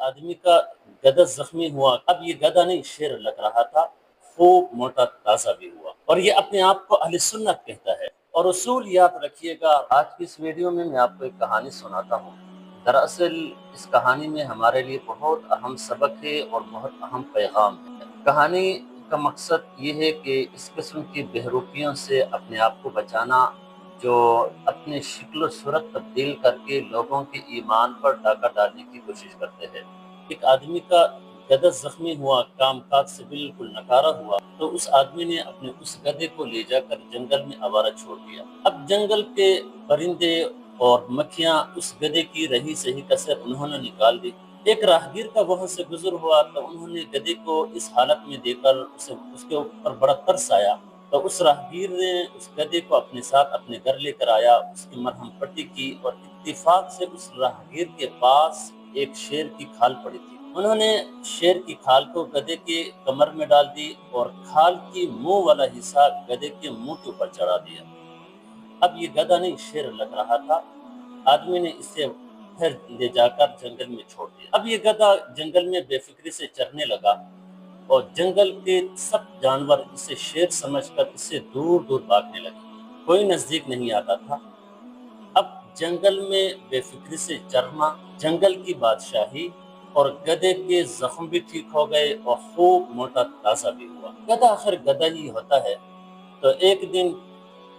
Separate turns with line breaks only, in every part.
आदमी का गधा जख्मी हुआ। अब ये गधा नहीं शेर लग रहा था, खूब मोटा ताजा भी हुआ, और ये अपने आप को अहले सुन्नत कहता है। और उसूल याद रखिएगा। आज की इस वीडियो में मैं आपको एक कहानी सुनाता हूँ। दरअसल इस कहानी में हमारे लिए बहुत अहम सबक है और बहुत अहम पैगाम है। कहानी का मकसद ये है कि इस किस्म की बेहरूपियों से अपने आप को बचाना, जो अपनी शक्ल सूरत तब्दील करके लोगों के ईमान पर डाका डालने की कोशिश करते हैं। एक आदमी का गधा जख्मी हुआ, काम काज से बिल्कुल नकारा हुआ, तो उस आदमी ने अपने उस गधे को ले जाकर जंगल में आवारा छोड़ दिया। अब जंगल के परिंदे और मक्खियां उस गधे की रही सही कसर उन्होंने निकाल दी। एक राहगीर का वहां से गुजर हुआ तो उन्होंने गधे को इस हालत में देखकर उसके ऊपर बड़ा तरस आया। तो उस राहगीर ने उस गधे को अपने साथ अपने घर लेकर आया, उसकी मरहम पट्टी की, और इत्तेफाक से उस राहगीर के पास एक शेर की खाल पड़ी थी। उन्होंने शेर की खाल को गधे के कमर में डाल दी और खाल की मुंह वाला हिस्सा गधे के मुंह के ऊपर चढ़ा दिया। अब ये गधा नहीं शेर लग रहा था। आदमी ने इसे फिर ले जाकर जंगल में छोड़ दिया। अब ये गधा जंगल में बेफिक्री से चरने लगा और जंगल के सब जानवर इसे शेर समझकर इससे दूर दूर भागने लगे। कोई नजदीक नहीं आता था। अब जंगल में बेफिक्री से चरना, जंगल की बादशाही, और गधे के जख्म भी ठीक हो गए और खूब मोटा ताजा भी हुआ। गधा आखिर गधा ही होता है। तो एक दिन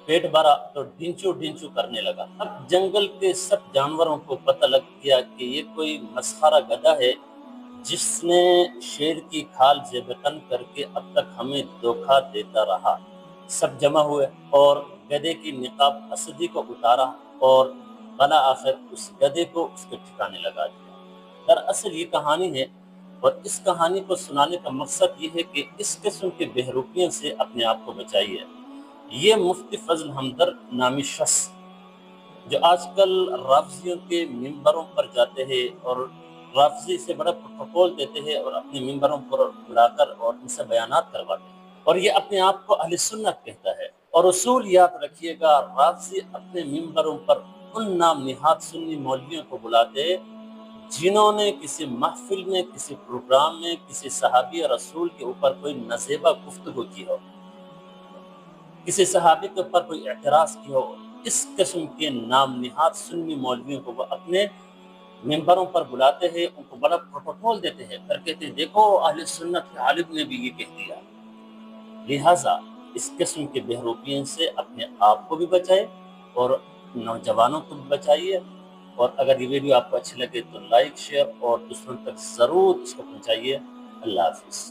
पेट भरा तो ढिंचू ढिंचू करने लगा। अब जंगल के सब जानवरों को पता लग गया कि ये कोई मस्खरा गधा है जिसने शेर की खाल जेबतन करके अब तक हमें धोखा देता रहा। सब जमा हुए और गधे की निकाब असदी को उतारा और भला आखिर उस गधे को उसके ठिकाने लगा दिया। दरअसल ये कहानी है, और इस कहानी को सुनाने का मकसद ये है कि इस किस्म के बेहरूपियों से अपने आप को बचाइए। ये मुफ्ती फजल हमदर्द नामी शख्स जो आजकल राफजियों के मिंबरों पर जाते हैं और राफजी से बड़ा प्रोटोकॉल देते हैं और अपने मिंबरों पर बुलाकर और इनसे बयानात करवाते हैं, और ये अपने आप को अहले सुन्नत कहता है। और उसूल याद रखिएगा, राफजी अपने मिंबरों पर उन नाम निहात सुन्नी मौलवियों को बुलाते हैं जिन्होंने किसी महफिल में, किसी प्रोग्राम में, किसी सहाबी और रसूल के ऊपर कोई नज़ेबा गुफ्तगू की हो, किसी सहाबी के ऊपर कोई एतराज की हो। इस किस्म के नाम निहात सुन्नी मौलवियों को वो अपने मिंबरों पर बुलाते हैं, उनको बड़ा प्रोटोकॉल देते हैं, फिर कहते हैं देखो अहले सुन्नत के आलिम ने भी ये कह दिया। लिहाजा इस किस्म के बेहरूपियों से अपने आप को भी बचाए और नौजवानों को भी बचाइए। और अगर ये वीडियो आपको अच्छी लगे तो लाइक, शेयर और दूसरों तक जरूर इसको पहुंचाइए। अल्लाह हाफिज।